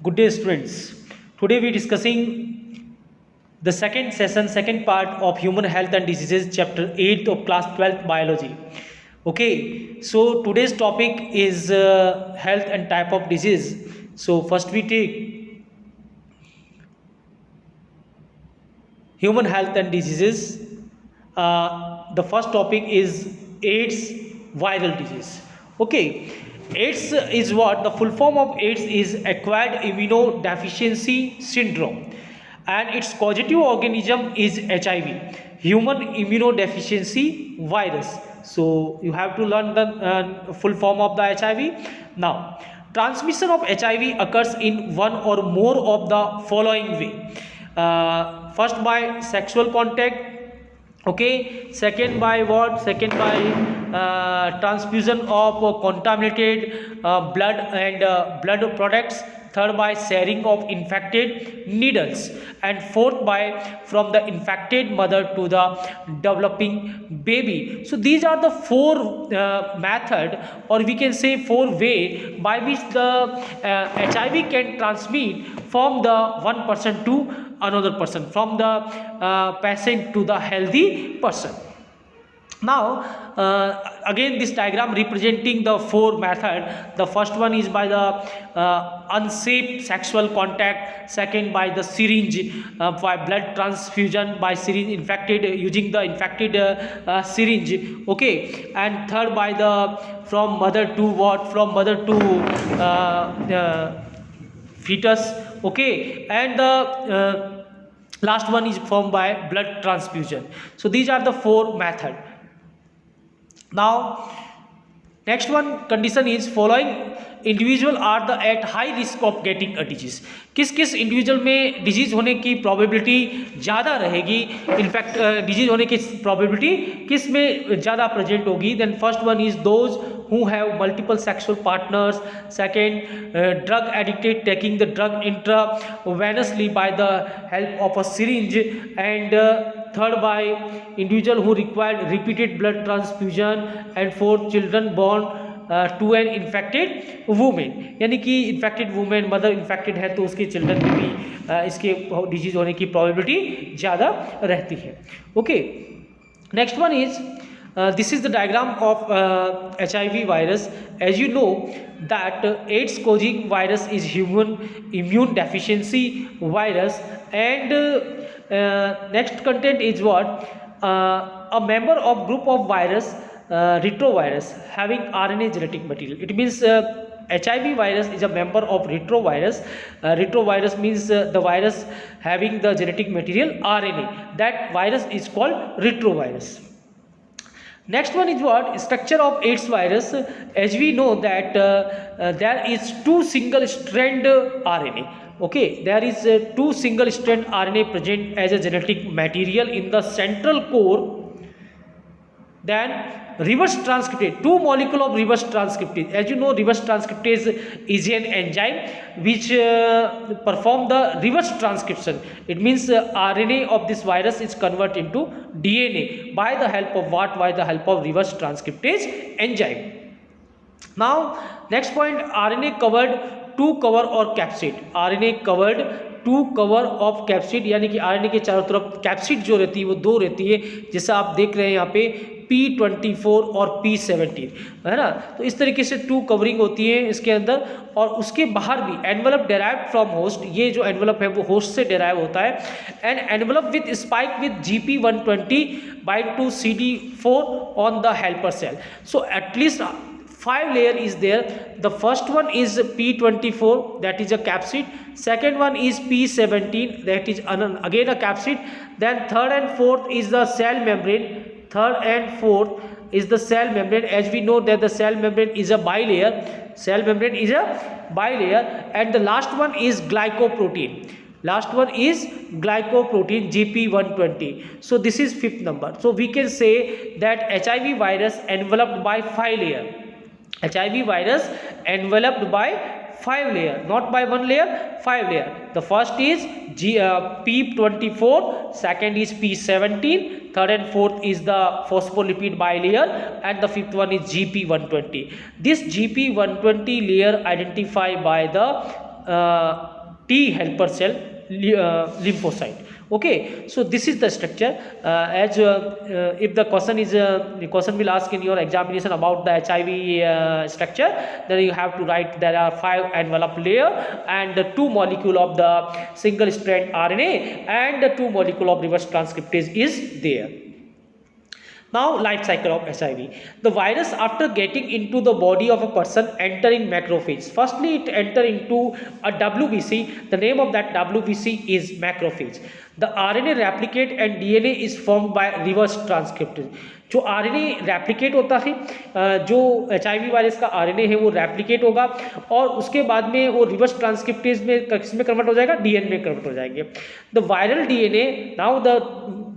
Good day, students. Today we are discussing the second session, second part of human health and diseases, chapter 8 of class 12th biology. Okay, so today's topic is health and type of disease. So first we take human health and diseases. The first topic is AIDS viral disease. Okay, AIDS is what? The full form of AIDS is acquired immunodeficiency syndrome, and its causative organism is HIV, human immunodeficiency virus. So you have to learn the full form of the HIV. Now, transmission of HIV occurs in one or more of the following way. First by sexual contact. Okay, second by what? Second by transfusion of contaminated blood and blood products. Third by sharing of infected needles, and fourth by from the infected mother to the developing baby. So these are the four method, or we can say four way by which the HIV can transmit from the one person to another person, from the patient to the healthy person. Now again this diagram representing the four method. The first one is by the unsafe sexual contact, second by the syringe, by blood transfusion by syringe infected, using the infected syringe. Okay, and third by the from mother to what? From mother to fetus. Okay, and the last one is formed by blood transfusion. So these are the four method. Now next one condition is following individual are the at high risk of getting a disease. किस किस individual में disease होने की probability ज़्यादा रहेगी, in fact disease होने की probability किस में ज़्यादा प्रेजेंट होगी. Then first one is those who have multiple sexual partners. Second, drug addicted taking the drug intravenously by the help of a syringe. And third, by individual who required repeated blood transfusion. And fourth, children born to an infected women, यानी कि infected women mother infected है तो उसके children में भी इसके disease होने की प्रोबेबिलिटी ज़्यादा रहती है. Okay, next one is this is the diagram of HIV virus. As you know that AIDS causing virus is human immune deficiency virus. And next content is what? A member of group of virus, retrovirus having RNA genetic material. It means HIV virus is a member of retrovirus. Retrovirus means the virus having the genetic material RNA. That virus is called retrovirus. Next one is what? Structure of AIDS virus. As we know that there is two single strand RNA. Okay, there is two single strand RNA present as a genetic material in the central core. Then reverse transcriptase, two molecule of reverse transcriptase. As you know, reverse transcriptase is an enzyme which perform the reverse transcription. It means RNA of this virus is converted into DNA by the help of what? By the help of reverse transcriptase enzyme. Now next point, RNA covered two cover और capsid. RNA covered two cover of capsid, यानी कि RNA के चारों तरफ capsid जो रहती है वो दो रहती है, जैसा आप देख रहे हैं यहाँ पे P24 और P17, है ना. तो इस तरीके से टू कवरिंग होती है इसके अंदर. और उसके बाहर भी एनवलप डेराइव्ड फ्रॉम होस्ट, ये जो एनवलप है वो होस्ट से डेराइव होता है. And envelope with spike with GP120 bind to CD4 on the helper cell. So at least 5 layer is there. The first one is P24, that is a capsid. Second one is P17, that is again a capsid. Then third and fourth is the cell membrane. Third and fourth is the cell membrane. As we know that the cell membrane is a bilayer. Cell membrane is a bilayer. And the last one is glycoprotein. Last one is glycoprotein GP120. So this is fifth number. So we can say that HIV virus enveloped by 5 layer. HIV virus enveloped by 5 layer, not by 1 layer, 5 layer. The first is P24, second is P17, third and fourth is the phospholipid bilayer, and the fifth one is GP120. This GP120 layer identified by the T helper cell lymphocyte. Okay, so this is the structure. As if the question will ask in your examination about the HIV structure, then you have to write there are 5 envelope layer and the 2 molecule of the single strand RNA and the 2 molecule of reverse transcriptase is there. Now, life cycle of HIV. The virus, after getting into the body of a person, enter in macrophage. Firstly, it enter into a WBC. The name of that WBC is macrophage. The RNA replicate and DNA is formed by reverse transcriptase. जो RNA replicate होता है, जो HIV virus का RNA है वो replicate होगा और उसके बाद में वो रिवर्स ट्रांसक्रिप्टेज में किसमें कन्वर्ट हो जाएगा, DNA में कन्वर्ट हो जाएंगे. The viral DNA, now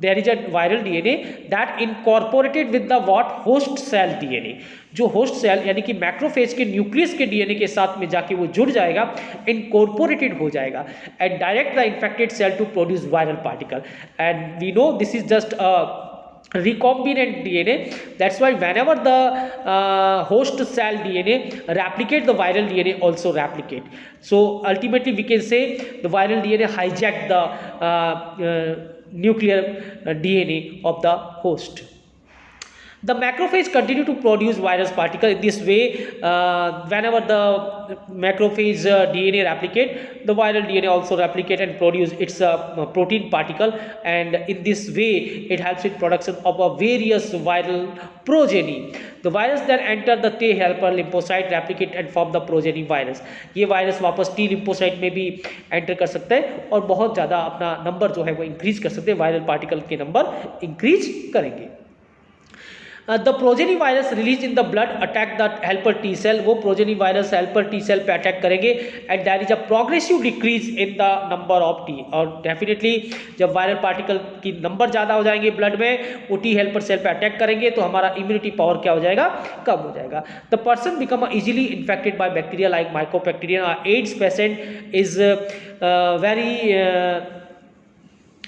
there is a viral DNA that incorporated with the what host cell DNA. जो होस्ट सेल यानी कि मैक्रोफेज के न्यूक्लियस के डीएनए के साथ में जाके वो जुड़ जाएगा, इनकॉर्पोरेटेड हो जाएगा and direct the infected cell to produce viral particle. And we know this is just recombinant DNA. That's why whenever the host cell DNA replicate, the viral DNA also replicate. So ultimately we can say the viral DNA hijacked the nuclear DNA of the host. The macrophage continue to produce virus particle. In this way, whenever the macrophage DNA replicate, the viral DNA also replicate and produce its protein particle, and in this way it helps in production of a various viral progeny. The virus then enter the T helper lymphocyte, replicate and form the progeny virus. ये virus वापस T lymphocyte में भी enter कर सकते हैं और बहुत ज़्यादा अपना नंबर जो है वो इंक्रीज कर सकते हैं, वायरल पार्टिकल के नंबर इंक्रीज करेंगे. The progeny virus released in the blood attack the helper T cell. वो progeny virus helper T cell पे अटैक करेंगे and there is a progressive decrease in the number of T. और definitely जब viral particle की number ज़्यादा हो जाएंगे blood में, वो T helper सेल पे अटैक करेंगे तो हमारा इम्यूनिटी पावर क्या हो जाएगा, कम हो जाएगा. The person become easily infected by bacteria like mycobacterium. AIDS patient is very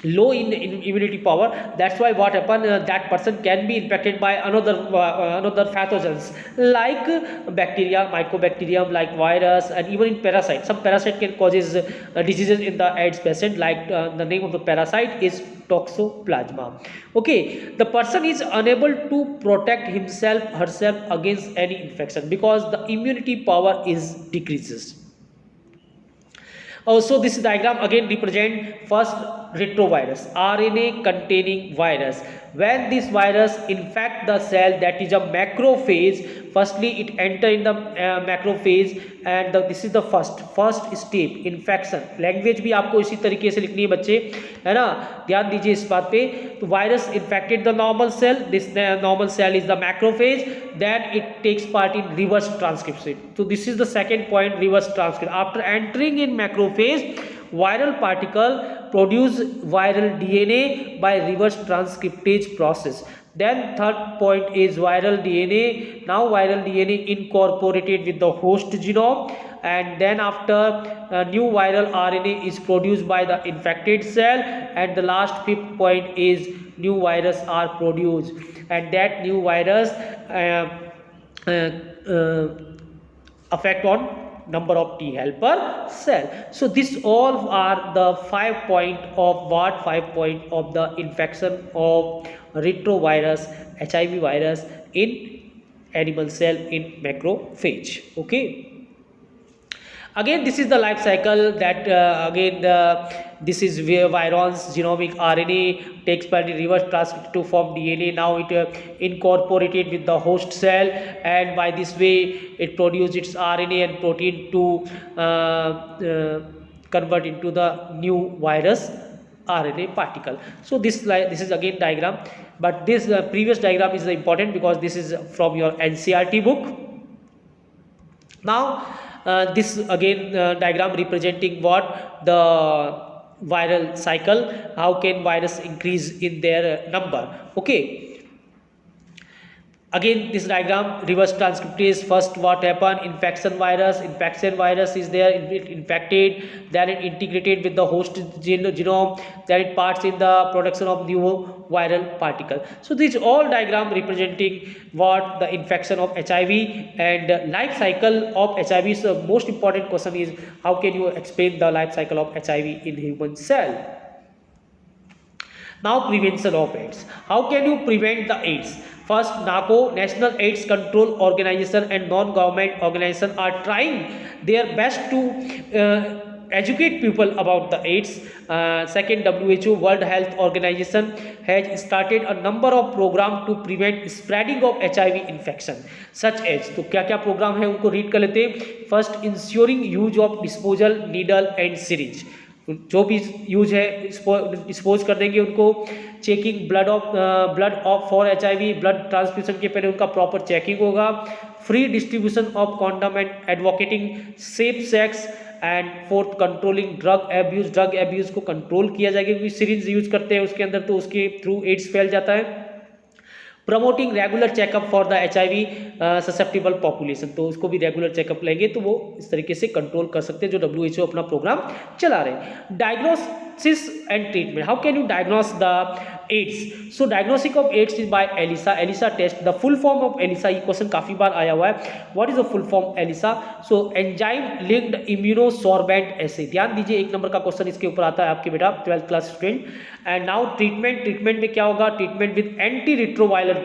low in immunity power. That's why what happen, that person can be infected by another pathogens like bacteria, mycobacterium, like virus, and even in parasite. Some parasite can causes diseases in the AIDS patient, like the name of the parasite is toxoplasma. Okay, the person is unable to protect herself against any infection because the immunity power is decreases. Also, this diagram again represent first retrovirus, RNA containing virus. When this virus infect the cell, that is a macrophage, firstly it enter in the macrophage and this is the first step, infection. Language भी आपको इसी तरीके से लिखनी है बच्चे, है ना, ध्यान दीजिए इस बात पे. तो virus infected the normal cell, this normal cell is the macrophage, then it takes part in reverse transcription. So this is the second point, reverse transcription. After entering in macrophage, viral particle produce viral DNA by reverse transcriptase process. Then third point is viral DNA. Now viral DNA incorporated with the host genome, and then after new viral RNA is produced by the infected cell, and the last fifth point is new virus are produced, and that new virus affect on number of T helper cell. So this all are the 5 point of what 5 point of the infection of retrovirus HIV virus in animal cell in macrophage. Okay. Again, this is the life cycle that this is where virons genomic RNA takes part in reverse transcription to form DNA. Now it incorporated with the host cell, and by this way it produces its RNA and protein to convert into the new virus RNA particle. So this is again diagram, but this previous diagram is important because this is from your NCERT book. Now this again diagram representing what the viral cycle, how can virus increase in their number. Okay, Again, this diagram, reverse transcriptase, first what happened, infection virus is there, it infected, then it integrated with the host genome, then it parts in the production of new viral particle. So these all diagram representing what the infection of HIV and life cycle of HIV. So most important question is, how can you explain the life cycle of HIV in human cell? Now, prevention of AIDS. How can you prevent the AIDS? First, NACO, National AIDS Control Organization, and non-government organizations are trying their best to educate people about the AIDS. Second, WHO, World Health Organization, has started a number of programs to prevent spreading of HIV infection, such as, तो क्या क्या programme है उनको read कर लेते हैं. First, ensuring use of disposal needle and syringe, जो भी यूज है डिस्पोज कर देंगे उनको. Checking blood of for HIV, blood transfusion के पहले उनका प्रॉपर चेकिंग होगा. Free distribution of condom and advocating safe sex. And fourth, controlling drug abuse को कंट्रोल किया जाएगा, क्योंकि सिरिंज यूज करते हैं उसके अंदर, तो उसके थ्रू एड्स फैल जाता है. Promoting regular checkup for the HIV susceptible population, तो उसको भी रेगुलर चेकअप लेंगे तो वो इस तरीके से कंट्रोल कर सकते हैं, जो WHO अपना प्रोग्राम चला रहे हैं. Diagnosis and treatment. How can you diagnose the AIDS? So diagnosis of AIDS is by ELISA test. The full form of ELISA, ये क्वेश्चन काफी बार आया हुआ है. What is the full form ELISA? So enzyme linked immunosorbent assay. ध्यान दीजिए, एक number का क्वेश्चन इसके ऊपर आता है आपके बेटा 12th class student. And now treatment में क्या होगा? Treatment with anti retroviral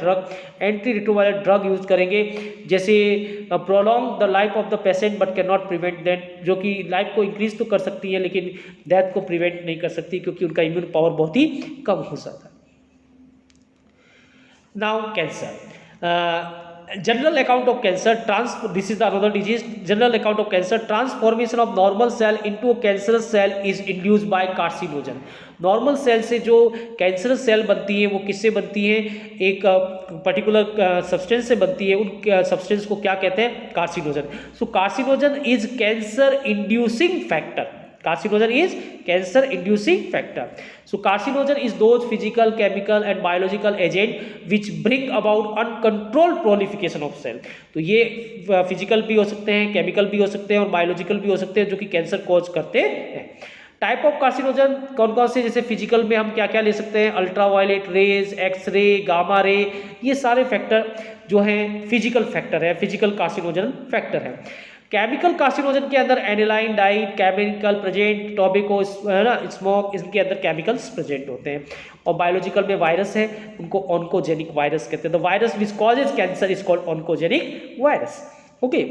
drug use करेंगे, जैसे prolong the life of the patient but can not prevent death, जो कि लाइफ को इंक्रीज तो कर सकती है लेकिन डेथ को प्रिवेंट नहीं कर सकती, क्योंकि उनका इम्यून पावर बहुत ही कम हो जाता है. Now cancer. General account of cancer, this is the another disease. General account of cancer, transformation of normal cell into a cancerous cell is induced by carcinogen. Normal cell से जो cancerous cell बनती है वो किससे बनती है? एक particular substance से बनती है. उन सब्सटेंस को क्या कहते हैं? Carcinogen. So carcinogen is cancer inducing factor. Carcinogen is cancer inducing factor. So carcinogen is those physical, chemical and biological agent which bring about uncontrolled proliferation of cell. तो ये फिजिकल भी हो सकते हैं, केमिकल भी हो सकते हैं और बायोलॉजिकल भी हो सकते हैं, जो कि कैंसर कॉज करते हैं. टाइप ऑफ कार्सिनोजन कौन कौन से? जैसे फिजिकल में हम क्या क्या ले सकते हैं? Ultraviolet rays, x ray, gamma ray, ये सारे फैक्टर जो हैं फिजिकल फैक्टर है, फिजिकल कार्सिनोजन फैक्टर है. केमिकल कार्सिनोजन के अंदर एनिलाइन डाइट केमिकल प्रेजेंट, टोबैको है ना, स्मोक, इनके अंदर केमिकल्स प्रेजेंट होते हैं. और बायोलॉजिकल में वायरस है, उनको ऑन्कोजेनिक वायरस कहते हैं. The virus which causes cancer is called oncogenic virus. Okay,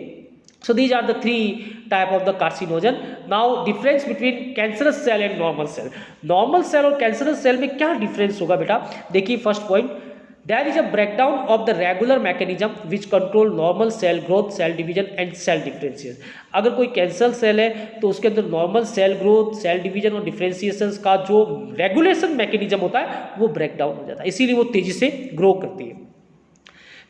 so these are the three type of the carcinogen. Now difference between cancerous cell and normal cell. normal cell और cancerous cell में क्या difference होगा बेटा? देखिए, first point, there is a breakdown of the regular mechanism which control normal cell growth, cell division and cell differentiation. अगर कोई cancer cell है तो उसके अंदर normal cell growth, cell division और डिफरेंशिएशन का जो रेगुलेशन मैकेनिज्म होता है वो ब्रेकडाउन हो जाता है, इसीलिए वो तेजी से ग्रो करती है.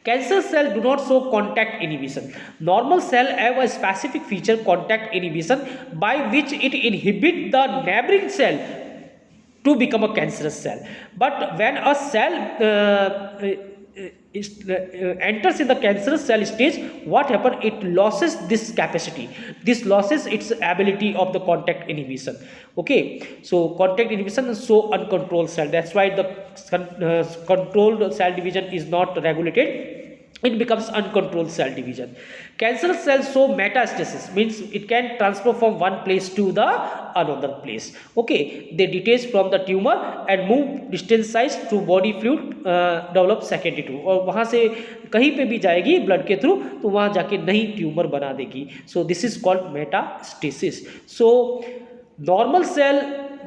Cancer cell do not show contact inhibition. Normal cell have a specific feature, contact inhibition, by which it inhibit the neighboring cell to become a cancerous cell. But when a cell enters in the cancerous cell stage, what happen? It loses this capacity. This loses its ability of the contact inhibition. Okay, so contact inhibition is so uncontrolled cell. That's why the controlled cell division is not regulated. It becomes uncontrolled cell division. Cancerous cells show metastasis, means it can transfer from one place to the another place. Okay, they detach from the tumor and move distant size through body fluid, develop secondary tumor. और वहाँ से कहीं पे भी जाएगी blood के through तो वहाँ जाके नई ट्यूमर बना देगी. So this is called metastasis. So normal cell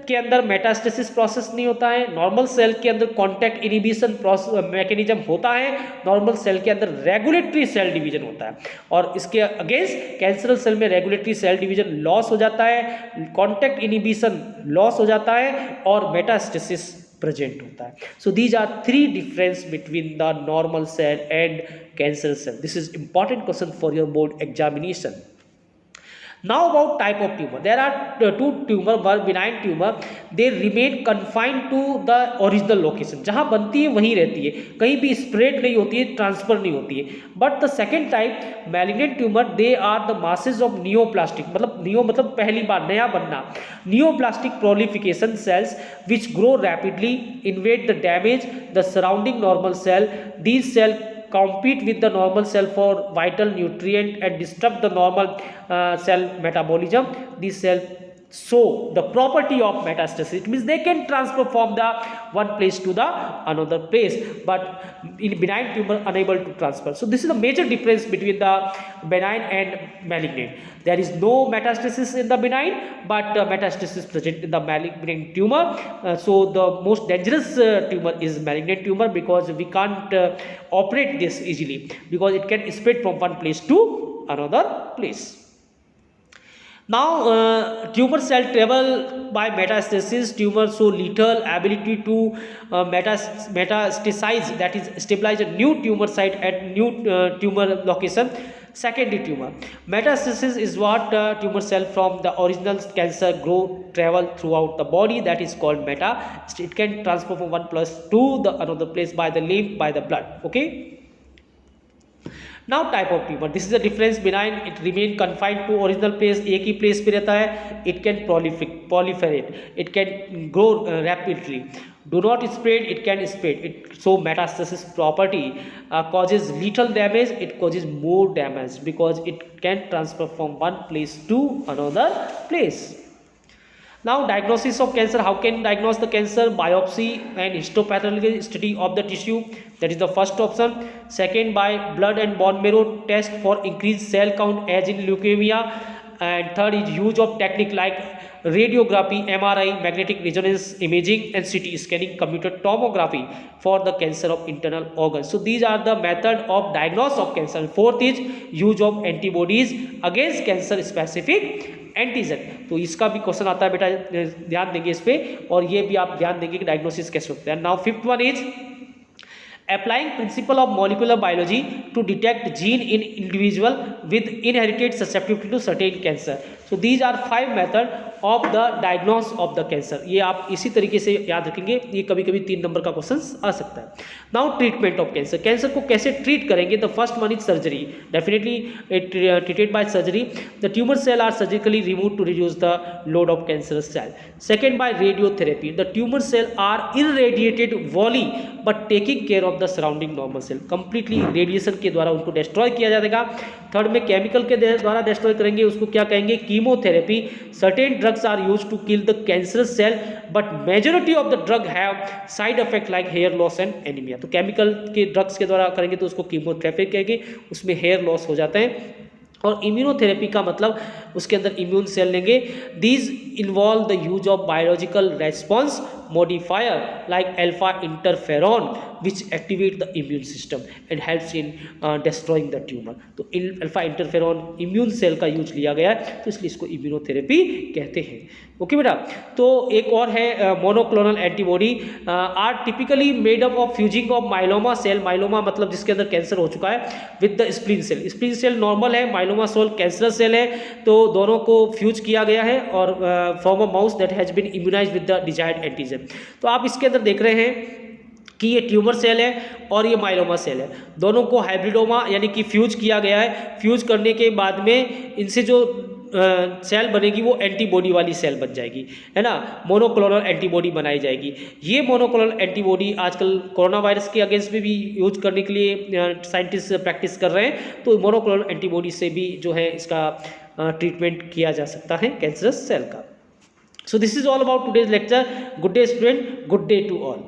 के अंदर मेटास्टेसिस प्रोसेस नहीं होता है. नॉर्मल सेल के अंदर कॉन्टैक्ट इनहिबिशन मैकेनिज्म होता है. नॉर्मल सेल के अंदर रेगुलेटरी सेल डिवीजन होता है. और इसके अगेंस्ट कैंसरल सेल में रेगुलेटरी सेल डिवीजन लॉस हो जाता है, कॉन्टैक्ट इनहिबिशन लॉस हो जाता है और मेटास्टेसिस प्रेजेंट होता है. So these are three difference between the normal cell and cancerous cell. This is important question for your board examination. Now about type of tumor, there are two tumor, one benign tumor, they remain confined to the original location, जहाँ बनती है वहीं रहती है, कहीं भी spread नहीं होती है, ट्रांसफर नहीं होती है. But the second type malignant tumour, they are the masses of neoplastic, मतलब नियो मतलब पहली बार नया बनना, neoplastic proliferation cells which grow rapidly, invade the damage the surrounding normal cell. These cell compete with the normal cell for vital nutrient and disrupt the normal cell metabolism. These cells show the property of metastasis. It means they can transfer from the one place to the another place, but in benign tumor unable to transfer. So this is a major difference between the benign and malignant. There is no metastasis in the benign, but metastasis present in the malignant tumor. So the most dangerous tumor is malignant tumor, because we can't operate this easily, because it can spread from one place to another place. Now tumor cell travel by metastasis. Tumor show lethal ability to metastasize, that is stabilize a new tumor site at new tumor location. Secondary tumor metastasis is what tumor cell from the original cancer grow travel throughout the body, that is called meta. It can transfer from one place to the another place by the lymph, by the blood. Okay. Now type of tumor, this is the difference. Benign, it remain confined to original place, एक ही place पे रहता है. It can proliferate, it can grow rapidly, do not spread, it can spread. It so metastasis property causes lethal damage, it causes more damage, because it can transfer from one place to another place. Now diagnosis of cancer, how can diagnose the cancer? Biopsy and histopathological study of the tissue, that is the first option. Second, by blood and bone marrow test for increased cell count as in leukemia. And third is use of technique like radiography, MRI, magnetic resonance imaging, and CT scanning, computer tomography for the cancer of internal organs. So these are the method of diagnosis of cancer. Fourth is use of antibodies against cancer specific antigen. तो इसका भी question आता है बेटा, ध्यान देंगे इस पे, और ये भी आप ध्यान देंगे कि डायग्नोसिस कैसे होता है. Now fifth one is applying principle of molecular biology to detect gene in individual with inherited susceptibility to certain cancer. So these are 5 method of the diagnosis of the cancer. ये आप इसी तरीके से याद रखेंगे, ये कभी कभी 3 नंबर का क्वेश्चन आ सकता है. Now treatment of cancer, cancer को कैसे ट्रीट करेंगे? The first one is surgery, definitely it treated by surgery. The tumour cell are surgically remove to reduce the load of cancerous cell. Second, by radiotherapy, the tumour cell are irradiated wholly but taking care of the surrounding normal cell. Completely radiation के द्वारा उनको destroy किया जाएगा. Third में chemical के द्वारा destroy करेंगे, उसको क्या कहेंगे? Chemotherapy. Certain drugs are used to kill the cancerous cell, but majority of the drug have side effect like hair loss and anaemia. तो केमिकल के ड्रग्स के द्वारा करेंगे तो उसको कीमोथेरेपी कहेंगे, उसमें हेयर लॉस हो जाता है. और इम्यूनोथेरेपी का मतलब उसके अंदर इम्यून सेल लेंगे. These involve the use of biological response modifier like alpha interferon which activate the immune system and helps in destroying the tumor. तो अल्फा इंटरफेरॉन इम्यून सेल का यूज लिया गया है, तो इसलिए इसको इम्यूनोथेरेपी कहते हैं. ओके बेटा. तो एक और है monoclonal antibody are typically made up of fusing of myeloma cell. Myeloma मतलब जिसके अंदर कैंसर हो चुका है, with the spleen cell. Spleen cell normal है, माइलोमा सेल कैंसरस सेल है, तो दोनों को फ्यूज किया गया है और from a mouse that has been immunised with the desired antigen. तो आप इसके अंदर देख रहे हैं कि ये ट्यूमर सेल है और ये माइलोमा सेल है, दोनों को हाइब्रिडोमा यानी कि फ्यूज किया गया है. फ्यूज करने के बाद में इनसे जो सेल बनेगी वो एंटीबॉडी वाली सेल बन जाएगी, है ना. मोनोक्लोनल एंटीबॉडी बनाई जाएगी. ये मोनोक्लोनल एंटीबॉडी आजकल कोरोना वायरस के अगेंस्ट में भी यूज करने के लिए साइंटिस्ट प्रैक्टिस कर रहे हैं. तो मोनोक्लोनल एंटीबॉडी से भी जो है इसका ट्रीटमेंट किया जा सकता है कैंसरस सेल का. So this is all about today's lecture. Good day student, good day to all.